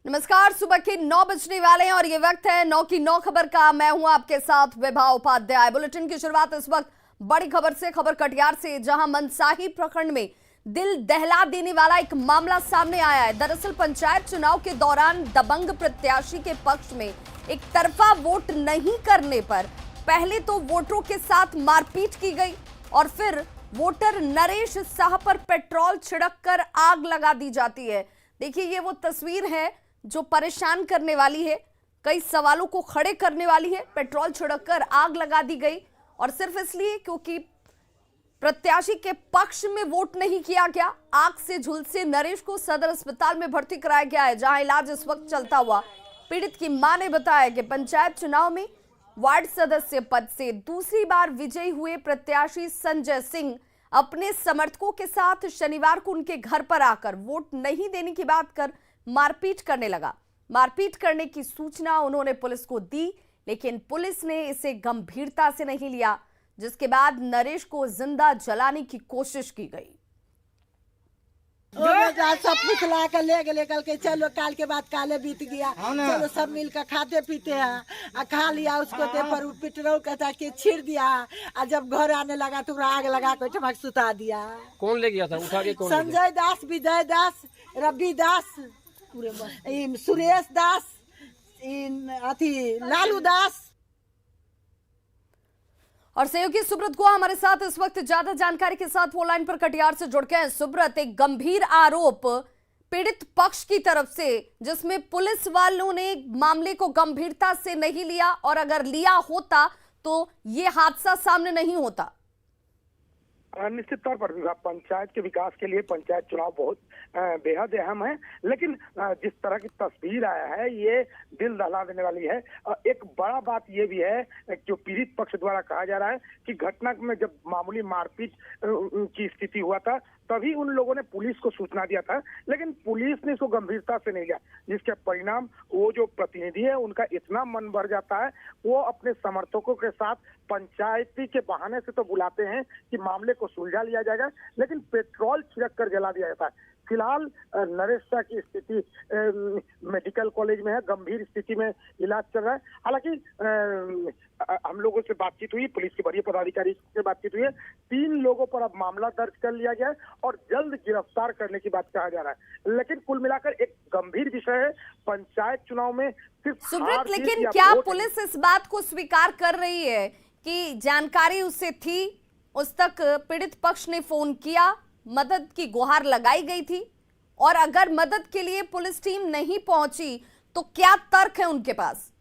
नमस्कार, सुबह के 9 बजने वाले हैं और ये वक्त है 9 की 9 खबर का। मैं हूं आपके साथ विभा उपाध्याय। बुलेटिन की शुरुआत इस वक्त बड़ी खबर से, खबर कटिहार से, जहां मनसाही प्रखंड में दिल दहला देने वाला एक मामला सामने आया है। दरअसल पंचायत चुनाव के दौरान दबंग प्रत्याशी के पक्ष में एक तरफा वोट नहीं करने पर पहले तो वोटरों के साथ मारपीट की गई और फिर वोटर नरेश शाह पर पेट्रोल छिड़ककर आग लगा दी जाती है। देखिए, ये वो तस्वीर है जो परेशान करने वाली है, कई सवालों को खड़े करने वाली है। पेट्रोल छिड़ककर आग लगा दी गई और सिर्फ इसलिए क्योंकि प्रत्याशी के पक्ष में वोट नहीं किया गया। आग से झुलसे नरेश को सदर अस्पताल में भर्ती कराया गया है, जहां इलाज इस वक्त चलता हुआ। पीड़ित की मां ने बताया कि पंचायत चुनाव में वार्ड सदस्य पद से दूसरी बार विजयी हुए प्रत्याशी संजय सिंह अपने समर्थकों के साथ शनिवार को उनके घर पर आकर वोट नहीं देने की बात कर मारपीट करने लगा। मारपीट करने की सूचना उन्होंने पुलिस को दी, लेकिन पुलिस ने इसे गंभीरता से नहीं लिया, जिसके बाद नरेश को जिंदा जलाने की कोशिश की गई। सब कुछ ला कर ले गए, कल के चलो काल के बाद काले बीत गया, चलो सब मिलकर खाते पीते हैं। खा लिया उसको पर पेट्रोल का के छिड़ दिया और जब घर आने लगा तो आग लगा कर चमक सुता दिया। कौन ले गया था उठा के? कौन? संजय दास, विजय दास, रवि दास, सुरेश दास, लालू दास और सहयोगी सुब्रत को हमारे साथ इस वक्त ज्यादा जानकारी के साथ फोन लाइन पर कटिहार से जुड़ गए हैं। सुब्रत, एक गंभीर आरोप पीड़ित पक्ष की तरफ से, जिसमें पुलिस वालों ने मामले को गंभीरता से नहीं लिया और अगर लिया होता तो ये हादसा सामने नहीं होता। निश्चित तौर पर पंचायत के विकास के लिए पंचायत चुनाव बहुत बेहद अहम है, लेकिन जिस तरह की तस्वीर आया है ये दिल दहला देने वाली है। एक बड़ा बात ये भी है जो पीड़ित पक्ष द्वारा कहा जा रहा है कि घटना में जब मामूली मारपीट की स्थिति हुआ था तभी उन लोगों ने पुलिस को सूचना दिया था, लेकिन पुलिस ने इसको गंभीरता से नहीं लिया, जिसके परिणाम वो जो प्रतिनिधि है उनका इतना मन भर जाता है, वो अपने समर्थकों के साथ पंचायती के बहाने से तो बुलाते हैं कि मामले को सुलझा लिया जाएगा, लेकिन पेट्रोल छिड़क कर जला दिया जाता है। फिलहाल नरेश शाह की स्थिति मेडिकल कॉलेज में है, गंभीर स्थिति में इलाज चल रहा है। हालांकि हम लोगों से बातचीत हुई, पुलिस के वरीय पदाधिकारी से बातचीत हुई है, 3 लोगों पर अब मामला दर्ज कर लिया गया है और जल्द गिरफ्तार करने की बात कहा जा रहा है। लेकिन कुल मिलाकर एक गंभीर विषय है पंचायत चुनाव में सिर्फ सुब्रत, लेकिन क्या पुलिस इस बात को स्वीकार कर रही है कि जानकारी उससे थी, उस तक पीड़ित पक्ष ने फोन किया, मदद की गुहार लगाई गई थी, और अगर मदद के लिए पुलिस टीम नहीं पहुंची तो क्या तर्क है उनके पास?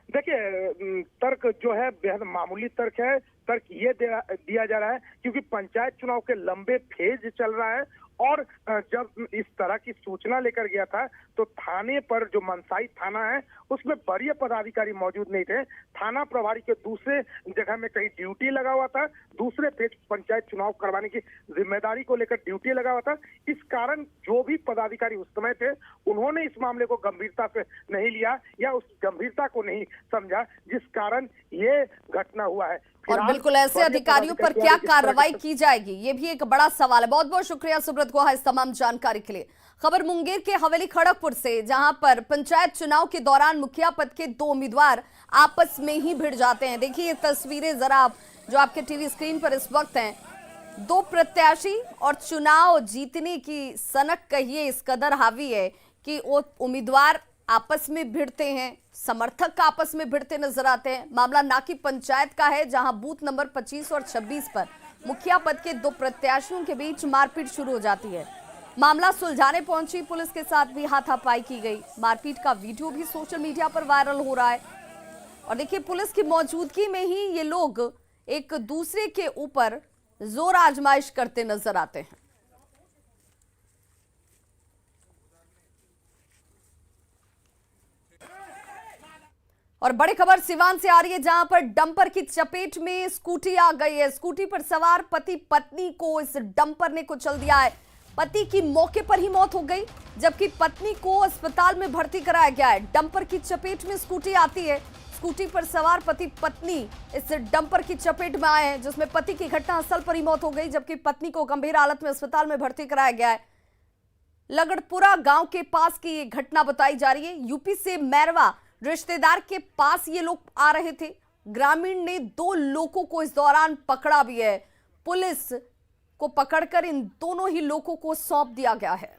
देखिए, तर्क जो है बेहद मामूली तर्क है। तर्क ये दिया जा रहा है क्योंकि पंचायत चुनाव के लंबे फेज चल रहा है और जब इस तरह की सूचना लेकर गया था तो थाने पर, जो मनसाही थाना है उसमें वरीय पदाधिकारी मौजूद नहीं थे। थाना प्रभारी के दूसरे जगह में कहीं ड्यूटी लगा हुआ था, दूसरे फेज पंचायत चुनाव करवाने की जिम्मेदारी को लेकर ड्यूटी लगा हुआ था। इस कारण जो भी पदाधिकारी उस समय थे उन्होंने इस मामले को गंभीरता से नहीं लिया या उस गंभीरता को नहीं समझा, जिस कारण ये घटना हुआ है। और बिल्कुल ऐसे अधिकारियों पर क्या कार्रवाई की जाएगी, ये भी एक बड़ा सवाल है। बहुत बहुत शुक्रिया सुब्रत को इस तमाम जानकारी के लिए। खबर मुंगेर के हवेली खड़गपुर से, जहां पर पंचायत चुनाव के दौरान मुखिया पद के 2 उम्मीदवार आपस में ही भिड़ जाते हैं। देखिए ये तस्वीरें जरा आप, जो आपके टीवी स्क्रीन पर इस वक्त हैं। 2 प्रत्याशी और चुनाव जीतने की सनक कहिए इस कदर हावी है कि वो उम्मीदवार आपस में भिड़ते हैं, समर्थक आपस में भिड़ते नजर आते हैं। मामला नाकी पंचायत का है, जहां बूथ नंबर 25 और 26 पर मुखिया पद के 2 प्रत्याशियों के बीच मारपीट शुरू हो जाती है। मामला सुलझाने पहुंची पुलिस के साथ भी हाथापाई की गई। मारपीट का वीडियो भी सोशल मीडिया पर वायरल हो रहा है और देखिए पुलिस की मौजूदगी में ही ये लोग एक दूसरे के ऊपर जोर आजमाइश करते नजर आते हैं। और बड़ी खबर सिवान से आ रही है, जहां पर डंपर की चपेट में स्कूटी आ गई है। स्कूटी पर सवार पति पत्नी को इस डंपर ने कुचल दिया है। पति की मौके पर ही मौत हो गई, जबकि पत्नी को अस्पताल में भर्ती कराया गया है। डंपर की चपेट में स्कूटी आती है, स्कूटी पर सवार पति पत्नी इस डंपर की चपेट में आए हैं, जिसमें पति की घटनास्थल पर ही मौत हो गई, जबकि पत्नी को गंभीर हालत में अस्पताल में भर्ती कराया गया है। लगड़पुरा गांव के पास की ये घटना बताई जा रही है। यूपी से मैरवा रिश्तेदार के पास ये लोग आ रहे थे। ग्रामीण ने 2 लोगों को इस दौरान पकड़ा भी है। पुलिस को पकड़कर इन दोनों ही लोगों को सौंप दिया गया है।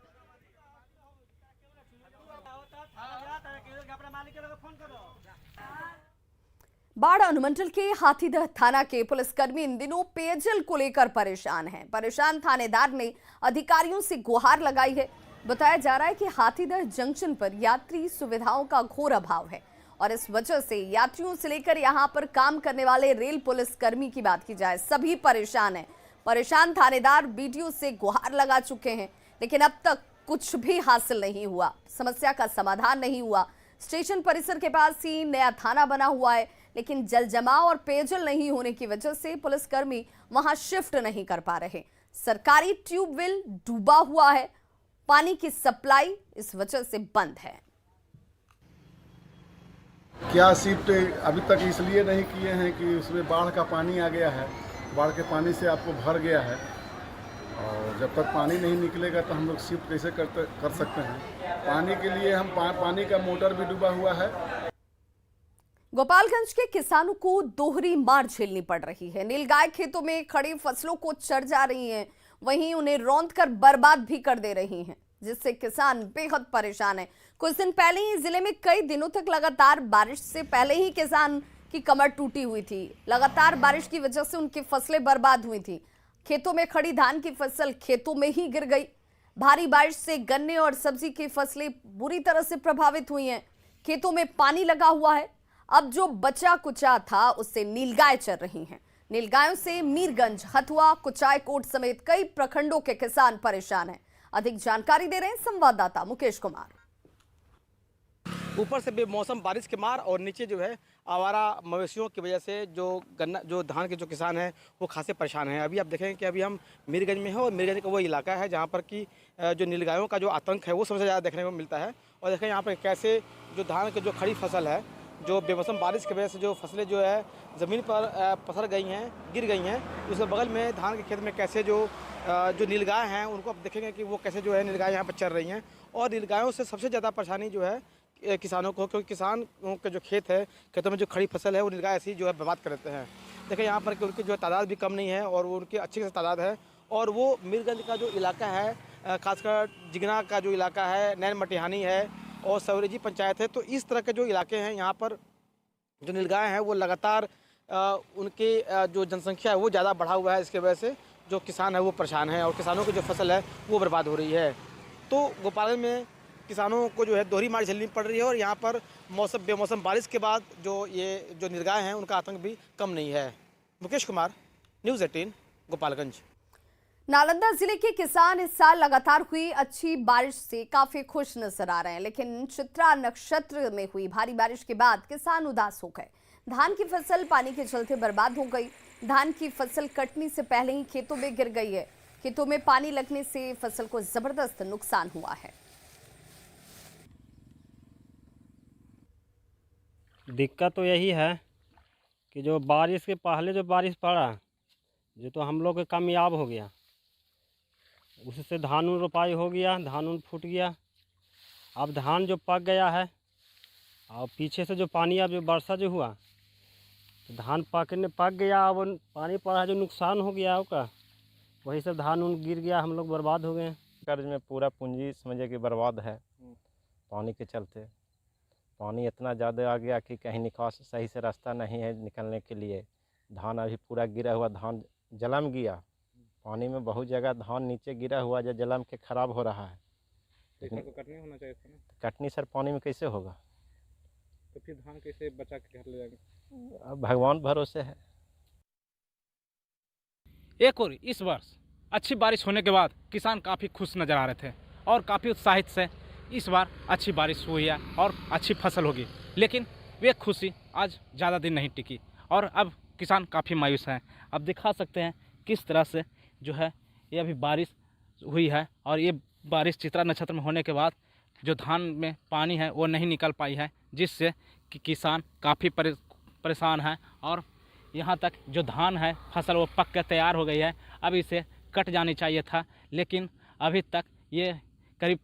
बाढ़ अनुमंडल के हाथीदह थाना के पुलिसकर्मी इन दिनों पेयजल को लेकर परेशान हैं। परेशान थानेदार ने अधिकारियों से गुहार लगाई है। बताया जा रहा है कि हाथीदह जंक्शन पर यात्री सुविधाओं का घोर अभाव है और इस वजह से यात्रियों से लेकर यहां पर काम करने वाले रेल पुलिसकर्मी की बात की जाए, सभी परेशान हैं। परेशान थानेदार बीडीओ से गुहार लगा चुके हैं, लेकिन अब तक कुछ भी हासिल नहीं हुआ, समस्या का समाधान नहीं हुआ। स्टेशन परिसर के पास ही नया थाना बना हुआ है, लेकिन जल जमाव और पेयजल नहीं होने की वजह से पुलिसकर्मी वहां शिफ्ट नहीं कर पा रहे। सरकारी ट्यूबवेल डूबा हुआ है, पानी की सप्लाई इस वजह से बंद है। क्या शिफ्ट अभी तक इसलिए नहीं किए हैं कि उसमें बाढ़ का पानी आ गया है, बाढ़ के पानी से आपको भर गया है और जब तक पानी नहीं निकलेगा तो हम लोग शिफ्ट कैसे कर सकते हैं। पानी के लिए हम पानी का मोटर भी डूबा हुआ है। गोपालगंज के किसानों को दोहरी मार झेलनी पड़ रही है। नीलगाय खेतों में खड़ी फसलों को चर जा रही हैं, वहीं उन्हें रौंदकर बर्बाद भी कर दे रही हैं, जिससे किसान बेहद परेशान हैं। कुछ दिन पहले ही जिले में कई दिनों तक लगातार बारिश से पहले ही किसान की कमर टूटी हुई थी। लगातार बारिश की वजह से उनकी फसलें बर्बाद हुई थी। खेतों में खड़ी धान की फसल खेतों में ही गिर गई। भारी बारिश से गन्ने और सब्जी की फसलें बुरी तरह से प्रभावित हुई हैं। खेतों में पानी लगा हुआ है। अब जो बचा कुचा था उससे नीलगाय चर रही हैं। नीलगायों से मीरगंज, हथुआ, कुचायकोट समेत कई प्रखंडों के किसान परेशान हैं। अधिक जानकारी दे रहे हैं संवाददाता मुकेश कुमार। ऊपर से बेमौसम बारिश के मार और नीचे जो है आवारा मवेशियों की वजह से जो धान के जो किसान हैं वो खासे परेशान हैं। अभी आप देखेंगे कि अभी हम मीरगंज में हैं और मीरगंज का वो इलाका है जहाँ पर कि जो नीलगायों का जो आतंक है वो सबसे ज़्यादा देखने को मिलता है। और देखें यहाँ पर कैसे जो धान की जो खड़ी फसल है, जो बेमौसम बारिश की वजह से जो फसलें जो है ज़मीन पर पसर गई हैं, गिर गई हैं। उसके बगल में धान के खेत में कैसे जो नीलगाय हैं उनको आप देखेंगे कि वो कैसे जो है नीलगाय यहाँ पर चल रही हैं। और नीलगायों से सबसे ज़्यादा परेशानी जो है किसानों को, क्योंकि किसान के जो खेत है, खेतों में जो खड़ी फसल है वो नीलगाय ऐसी जो है बर्बाद कर देते हैं। देखें यहाँ पर कि उनकी जो तादाद भी कम नहीं है और वो उनकी अच्छी तादाद है। और वो मीरगंज का जो इलाका है, खासकर जिगना का जो इलाका है, नैन मटिहानी है और सवरेजी पंचायत है, तो इस तरह के जो इलाके हैं यहाँ पर जो नीलगाय हैं वो लगातार उनकी जो जनसंख्या है वो ज़्यादा बढ़ा हुआ है। इसके वजह से जो किसान है वो परेशान है और किसानों की जो फसल है वो बर्बाद हो रही है। तो गोपालगंज में किसानों को जो है दोहरी मार झेलनी पड़ रही है और यहाँ पर बेमौसम बारिश के बाद जो नीलगाय हैं उनका आतंक भी कम नहीं है। मुकेश कुमार, न्यूज़ 18, गोपालगंज। नालंदा जिले के किसान इस साल लगातार हुई अच्छी बारिश से काफी खुश नजर आ रहे हैं, लेकिन चित्रा नक्षत्र में हुई भारी बारिश के बाद किसान उदास हो गए। धान की फसल पानी के चलते बर्बाद हो गई। धान की फसल कटने से पहले ही खेतों में गिर गई है। खेतों में पानी लगने से फसल को जबरदस्त नुकसान हुआ है। दिक्कत तो यही है कि जो बारिश के पहले जो बारिश पड़ा जो तो हम लोग कामयाब हो गया, उससे धान रोपाई हो गया, धान फूट गया। अब धान जो पक गया है और पीछे से जो पानी अब जो वर्षा जो हुआ तो धान पक गया। अब पानी पड़ा जो नुकसान हो गया उसका, वही सब धान गिर गया, हम लोग बर्बाद हो गए। कर्ज में पूरा पूंजी समझे कि बर्बाद है पानी के चलते। पानी इतना ज़्यादा आ गया कि कहीं निकास सही से रास्ता नहीं है निकलने के लिए। धान अभी पूरा गिरा हुआ, धान जलम गया। पानी में बहुत जगह धान नीचे गिरा हुआ जो जलम के ख़राब हो रहा है। लेकिन कटनी होना चाहिए था ना। कटनी सर पानी में कैसे होगा? तो फिर धान कैसे बचा के घर ले जाएंगे? अब भगवान भरोसे है। एक और इस वर्ष अच्छी बारिश होने के बाद किसान काफ़ी खुश नज़र आ रहे थे और काफ़ी उत्साहित से इस बार अच्छी बारिश हुई है और अच्छी फसल होगी। लेकिन वे खुशी आज ज़्यादा दिन नहीं टिकी और अब किसान काफ़ी मायूस हैं। अब दिखा सकते हैं किस तरह से जो है ये अभी बारिश हुई है और ये बारिश चित्रा नक्षत्र में होने के बाद जो धान में पानी है वो नहीं निकल पाई है, जिससे कि किसान काफ़ी परेशान है। और यहाँ तक जो धान है फसल वो पक के तैयार हो गई है, अब इसे कट जानी चाहिए था, लेकिन अभी तक ये करीब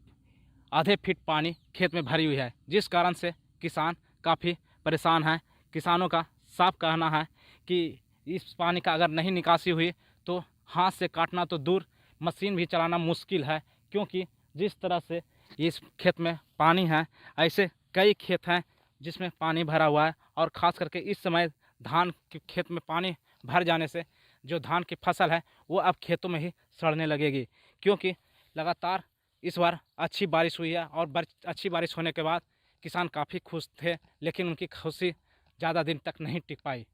आधे फीट पानी खेत में भरी हुई है, जिस कारण से किसान काफ़ी परेशान हैं। किसानों का साफ कहना है कि इस पानी का अगर नहीं निकासी हुई तो हाथ से काटना तो दूर, मशीन भी चलाना मुश्किल है, क्योंकि जिस तरह से इस खेत में पानी है, ऐसे कई खेत हैं जिसमें पानी भरा हुआ है। और ख़ास करके इस समय धान के खेत में पानी भर जाने से जो धान की फसल है वो अब खेतों में ही सड़ने लगेगी, क्योंकि लगातार इस बार अच्छी बारिश हुई है। और अच्छी बारिश होने के बाद किसान काफ़ी खुश थे, लेकिन उनकी खुशी ज़्यादा दिन तक नहीं टिक पाई।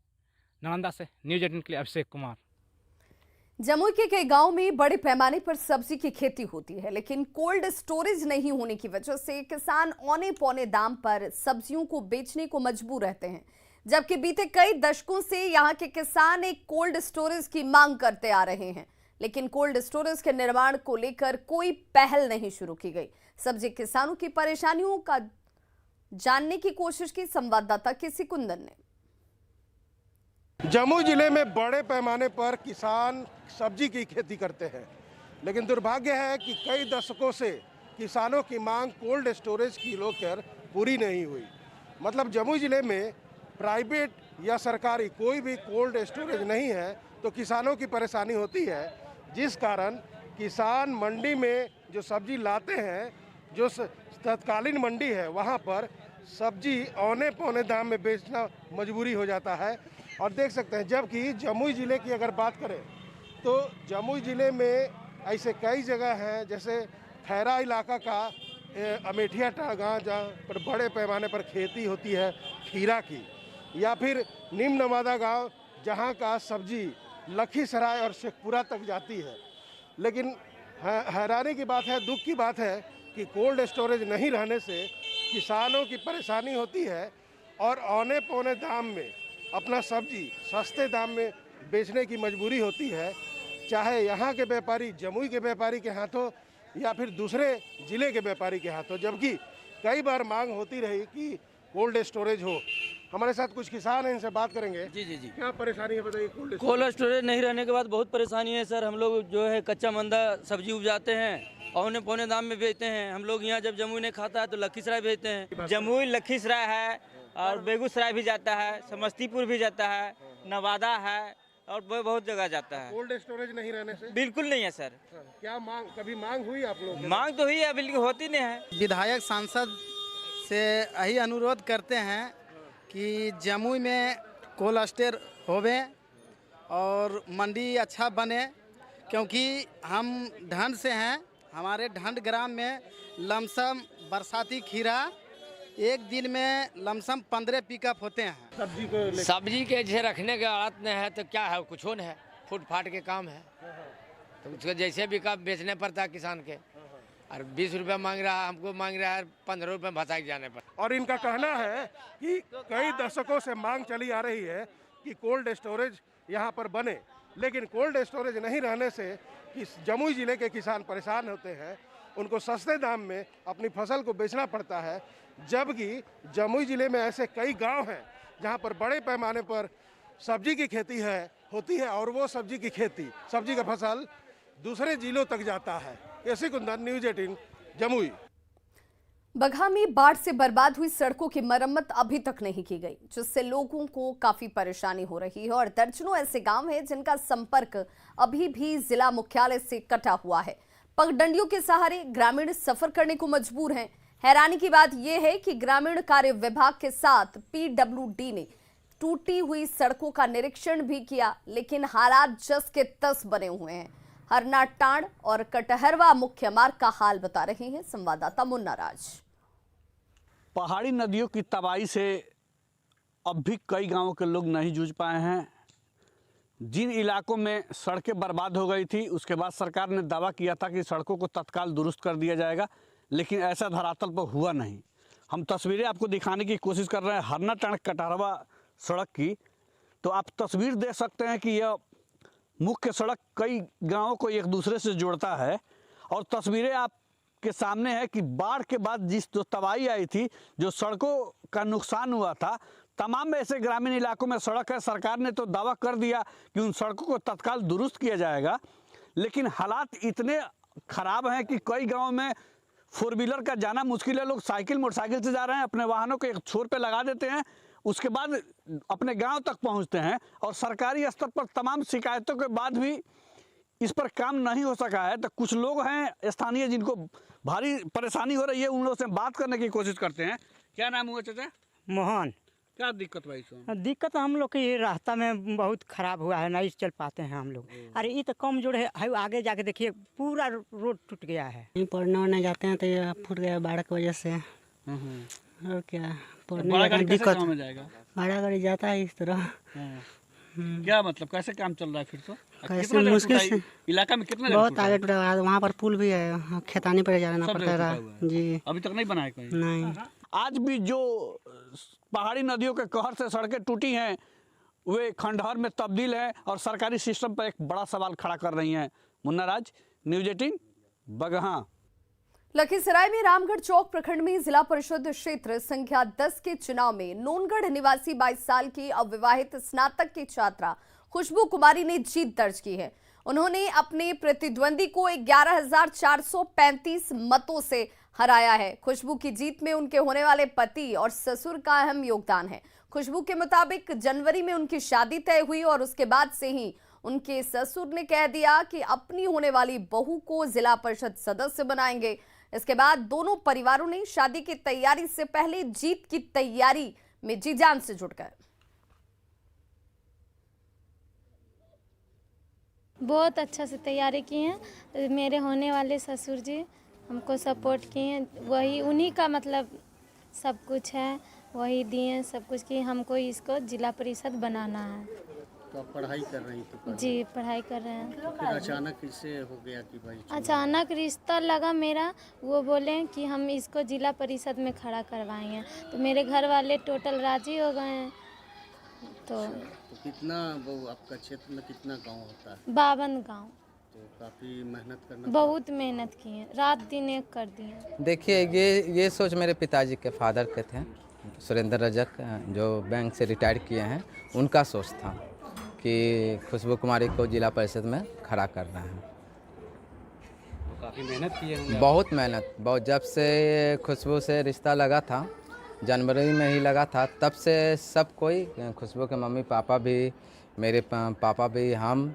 नालंदा से न्यूज़ 18 के लिए अभिषेक कुमार। जमुई के कई गांव में बड़े पैमाने पर सब्जी की खेती होती है, लेकिन कोल्ड स्टोरेज नहीं होने की वजह से किसान औने पौने दाम पर सब्जियों को बेचने को मजबूर रहते हैं। जबकि बीते कई दशकों से यहां के किसान एक कोल्ड स्टोरेज की मांग करते आ रहे हैं, लेकिन कोल्ड स्टोरेज के निर्माण को लेकर कोई पहल नहीं शुरू की गई। सब्जी किसानों की परेशानियों का जानने की कोशिश की संवाददाता केसी कुंदन ने। जमुई जिले में बड़े पैमाने पर किसान सब्जी की खेती करते हैं, लेकिन दुर्भाग्य है कि कई दशकों से किसानों की मांग कोल्ड स्टोरेज की लेकर पूरी नहीं हुई। मतलब जमुई जिले में प्राइवेट या सरकारी कोई भी कोल्ड स्टोरेज नहीं है, तो किसानों की परेशानी होती है, जिस कारण किसान मंडी में जो सब्जी लाते हैं, जो तत्कालीन मंडी है, वहाँ पर सब्जी औने पौने दाम में बेचना मजबूरी हो जाता है। और देख सकते हैं, जबकि जमुई ज़िले की अगर बात करें तो जमुई ज़िले में ऐसे कई जगह हैं, जैसे खैरा इलाका का अमेठिया गाँव, जहाँ पर बड़े पैमाने पर खेती होती है खीरा की, या फिर निम्न नवादा गाँव जहाँ का सब्जी लखीसराय और शेखपुरा तक जाती है। लेकिन हैरानी की बात है, दुख की बात है कि कोल्ड स्टोरेज नहीं रहने से किसानों की परेशानी होती है और औने पौने दाम में अपना सब्जी सस्ते दाम में बेचने की मजबूरी होती है, चाहे यहाँ के व्यापारी जमुई के व्यापारी के हाथों या फिर दूसरे ज़िले के व्यापारी के हाथों। जबकि कई बार मांग होती रही कि कोल्ड स्टोरेज हो। हमारे साथ कुछ किसान हैं, इनसे बात करेंगे। जी जी जी, क्या परेशानी है बताइए। कोल्ड स्टोरेज नहीं रहने के बाद बहुत परेशानी है सर। हम लोग जो है कच्चा मंदा सब्जी उपजाते हैं, औने पौने दाम में बेचते हैं। हम लोग यहाँ जब जमुई नहीं खाता है तो लखीसराय भेजते हैं। जमुई लखीसराय है और बेगूसराय भी जाता है, समस्तीपुर भी जाता है, नवादा है और बहुत जगह जाता है। कोल्ड स्टोरेज नहीं रहने से बिल्कुल नहीं है सर। क्या मांग, कभी मांग हुई आप लोग? मांग तो हुई है, बिल्कुल होती नहीं है। विधायक सांसद से यही अनुरोध करते हैं कि जमुई में कोल्ड स्टोर होवे और मंडी अच्छा बने, क्योंकि हम ढंड से हैं। हमारे ढंड ग्राम में लमसम बरसाती खीरा एक दिन में लमसम 15 पिकअप होते हैं। सब्जी के जैसे रखने के हालत नहीं है तो क्या है, कुछ हो नहीं है, फूट फाट के काम है, तो उसको जैसे भी कब बेचने पड़ता है किसान के। और 20 रुपये मांग रहा है, हमको मांग रहा है 15 रुपये भसाई जाने पर। और इनका कहना है कि कई दशकों से मांग चली आ रही है कि कोल्ड स्टोरेज यहाँ पर बने, लेकिन कोल्ड स्टोरेज नहीं रहने से जमुई ज़िले के किसान परेशान होते हैं। उनको सस्ते दाम में अपनी फसल को बेचना पड़ता है, जबकि जमुई ज़िले में ऐसे कई गांव हैं जहां पर बड़े पैमाने पर सब्जी की खेती होती है और वो सब्जी की खेती, सब्जी का फसल दूसरे जिलों तक जाता है। केसी कुंदन, न्यूज़ 18 जमुई। बगहा में बाढ़ से बर्बाद हुई सड़कों की मरम्मत अभी तक नहीं की गई, जिससे लोगों को काफी परेशानी हो रही है और दर्जनों ऐसे गांव हैं जिनका संपर्क अभी भी जिला मुख्यालय से कटा हुआ है। पगडंडियों के सहारे ग्रामीण सफर करने को मजबूर हैं। हैरानी की बात यह है कि ग्रामीण कार्य विभाग के साथ PWD ने टूटी हुई सड़कों का निरीक्षण भी किया, लेकिन हालात जस के तस बने हुए हैं। हरना टांड और कटहरवा मुख्य मार्ग का हाल बता रहे हैं संवाददाता मुन्ना राज। पहाड़ी नदियों की तबाही से अब भी कई गांवों के लोग नहीं जूझ पाए हैं। जिन इलाकों में सड़कें बर्बाद हो गई थी, उसके बाद सरकार ने दावा किया था कि सड़कों को तत्काल दुरुस्त कर दिया जाएगा, लेकिन ऐसा धरातल पर हुआ नहीं। हम तस्वीरें आपको दिखाने की कोशिश कर रहे हैं हरना टांड कटहरवा सड़क की। तो आप तस्वीर देख सकते हैं कि यह मुख्य सड़क कई गांवों को एक दूसरे से जोड़ता है और तस्वीरें आपके सामने है कि बाढ़ के बाद जो तबाही आई थी, जो सड़कों का नुकसान हुआ था, तमाम ऐसे ग्रामीण इलाकों में सड़क है। सरकार ने तो दावा कर दिया कि उन सड़कों को तत्काल दुरुस्त किया जाएगा, लेकिन हालात इतने ख़राब हैं कि कई गाँव में फोर व्हीलर का जाना मुश्किल है, लोग साइकिल मोटरसाइकिल से जा रहे हैं, अपने वाहनों को एक छोर पे लगा देते हैं, उसके बाद अपने गांव तक पहुंचते हैं। और सरकारी स्तर पर तमाम शिकायतों के बाद भी इस पर काम नहीं हो सका है। तो कुछ लोग हैं स्थानीय जिनको भारी परेशानी हो रही है, उन लोगों से बात करने की कोशिश करते हैं। क्या नाम हुआ चाचा? मोहन। क्या दिक्कत भाई? दिक्कत हम लोग के ये रास्ता में बहुत खराब हुआ है, नहीं चल पाते हैं हम लोग। अरे ये तो कम जोड़ है, आगे जाके देखिए पूरा रोड टूट गया है। पढ़ने उड़ने जाते हैं तो ये फूट गया बाढ़ की वजह से। और क्या बड़ा गाड़ी दिक्कत में जाएगा? बड़ा गाड़ी जाता है इस तरह। क्या मतलब कैसे काम चल रहा है फिर? तो कैसे मुश्किल से इलाका में कितना बहुत आगे टूटा हुआ है। वहाँ पर पुल भी है, खेतानी पर जाना पड़ता है जी। अभी तक नहीं बनाया कोई? नहीं। आज भी जो पहाड़ी नदियों के कहर से सड़कें टूटी हैं वे खंडहर में तब्दील हैं और सरकारी सिस्टम पर एक बड़ा सवाल खड़ा कर रही हैं। मुन्ना राज, न्यूज़ 18, बगहा। लखीसराय में रामगढ़ चौक प्रखंड में जिला परिषद क्षेत्र संख्या 10 के चुनाव में नोनगढ़ निवासी 22 साल की अविवाहित स्नातक की छात्रा खुशबू कुमारी ने जीत दर्ज की है। उन्होंने अपने प्रतिद्वंदी को 11,435 मतों से हराया है। खुशबू की जीत में उनके होने वाले पति और ससुर का अहम योगदान है। खुशबू के मुताबिक जनवरी में उनकी शादी तय हुई और उसके बाद से ही उनके ससुर ने कह दिया कि अपनी होने वाली बहू को जिला परिषद सदस्य बनाएंगे। इसके बाद दोनों परिवारों ने शादी की तैयारी से पहले जीत की तैयारी में जी जान से जुट गए। बहुत अच्छा से तैयारी की हैं। मेरे होने वाले ससुर जी हमको सपोर्ट किए हैं, वही उन्हीं का मतलब सब कुछ है, वही दिए सब कुछ कि हमको इसको जिला परिषद बनाना है। तो आप पढ़ाई कर रही थी? जी पढ़ाई कर रहे हैं। तो फिर अचानक इससे हो गया कि भाई अचानक रिश्ता लगा मेरा, वो बोले कि हम इसको जिला परिषद में खड़ा करवाएंगे, तो मेरे घर वाले टोटल राजी हो गए हैं। तो कितना वो आपका क्षेत्र में कितना गांव होता है? 52 गाँव। तो काफ़ी मेहनत करना, बहुत मेहनत की है, रात दिन एक कर दिए। देखिए ये सोच मेरे पिताजी के फादर के थे, सुरेंद्र रजक, जो बैंक से रिटायर किए हैं, उनका सोच था कि खुशबू कुमारी को जिला परिषद में खड़ा करना है। तो काफ़ी मेहनत की है? बहुत मेहनत, बहुत। जब से खुशबू से रिश्ता लगा था, जनवरी में ही लगा था, तब से सब कोई, खुशबू के मम्मी पापा भी, मेरे पापा भी, हम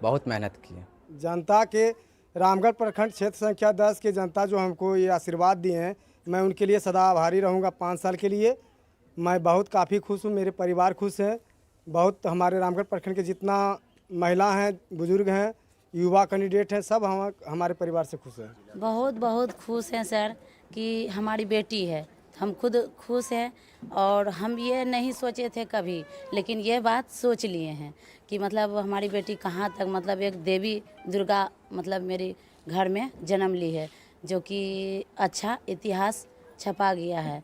बहुत मेहनत किए। जनता के रामगढ़ प्रखंड क्षेत्र संख्या 10 के जनता जो हमको ये आशीर्वाद दिए हैं, मैं उनके लिए सदा आभारी रहूँगा। 5 साल के लिए मैं बहुत काफ़ी खुश हूँ, मेरे परिवार खुश है। बहुत हमारे रामगढ़ प्रखंड के जितना महिला हैं, बुजुर्ग हैं, युवा कैंडिडेट हैं, सब हमारे परिवार से खुश हैं। बहुत खुश हैं सर कि हमारी बेटी है। हम खुद खुश हैं और हम ये नहीं सोचे थे कभी, लेकिन ये बात सोच लिए हैं कि मतलब हमारी बेटी कहाँ तक, मतलब एक देवी दुर्गा मतलब मेरे घर में जन्म ली है, जो कि अच्छा इतिहास छपा गया है।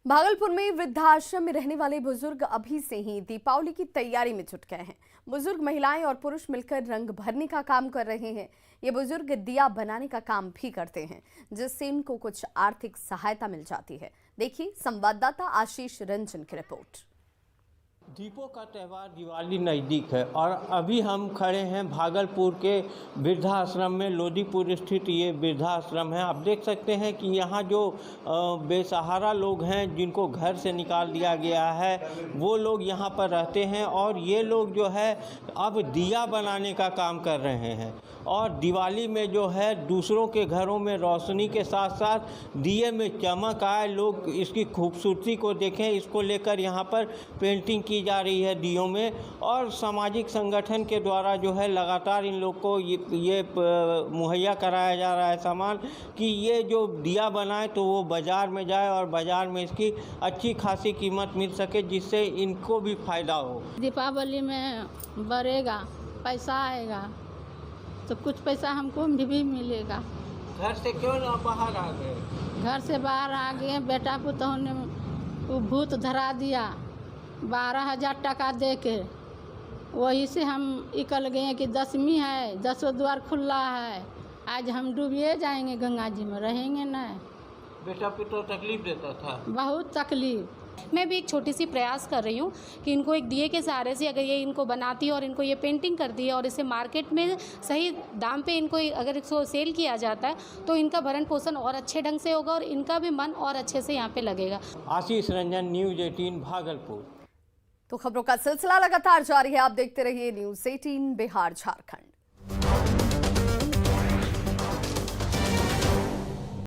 भागलपुर में वृद्धाश्रम में रहने वाले बुजुर्ग अभी से ही दीपावली की तैयारी में जुट गए हैं। बुजुर्ग महिलाएं और पुरुष मिलकर रंग भरने का काम कर रहे हैं। ये बुजुर्ग दिया बनाने का काम भी करते हैं, जिससे इनको कुछ आर्थिक सहायता मिल जाती है। देखिए संवाददाता आशीष रंजन की रिपोर्ट। दीपों का त्यौहार दिवाली नज़दीक है और अभी हम खड़े हैं भागलपुर के वृद्धाश्रम में। लोदीपुर स्थित ये वृद्धाश्रम है। आप देख सकते हैं कि यहाँ जो बेसहारा लोग हैं, जिनको घर से निकाल दिया गया है, वो लोग यहाँ पर रहते हैं और ये लोग जो है अब दिया बनाने का काम कर रहे हैं। और दिवाली में जो है दूसरों के घरों में रोशनी के साथ साथ दिए में चमक आए, लोग इसकी खूबसूरती को देखें, इसको लेकर यहाँ पर पेंटिंग की जा रही है दियों में। और सामाजिक संगठन के द्वारा जो है लगातार इन लोग को ये मुहैया कराया जा रहा है सामान, कि ये जो दिया बनाए तो वो बाज़ार में जाए और बाज़ार में इसकी अच्छी खासी कीमत मिल सके, जिससे इनको भी फ़ायदा हो। दीपावली में बढ़ेगा, पैसा आएगा तो कुछ पैसा हमको भी मिलेगा। घर से क्यों ना बाहर आ गए? घर से बाहर आ गए, बेटा पुतों ने वो भूत धरा दिया 12,000 टका दे के। वही से हम निकल गए कि 10वीं है, 10वां द्वार खुला है, आज हम डूबिए जाएंगे गंगा जी में, रहेंगे नहीं। बेटा पुतो तकलीफ देता था? बहुत तकलीफ। मैं भी एक छोटी सी प्रयास कर रही हूँ कि इनको एक दिए के सहारे से अगर ये इनको बनाती है और इनको ये पेंटिंग करती है और इसे मार्केट में सही दाम पे इनको अगर इसको सेल किया जाता है तो इनका भरण पोषण और अच्छे ढंग से होगा और इनका भी मन और अच्छे से यहाँ पे लगेगा। आशीष रंजन, न्यूज़ 18 भागलपुर। तो खबरों का सिलसिला लगातार जारी है, आप देखते रहिए न्यूज़ 18 बिहार झारखंड।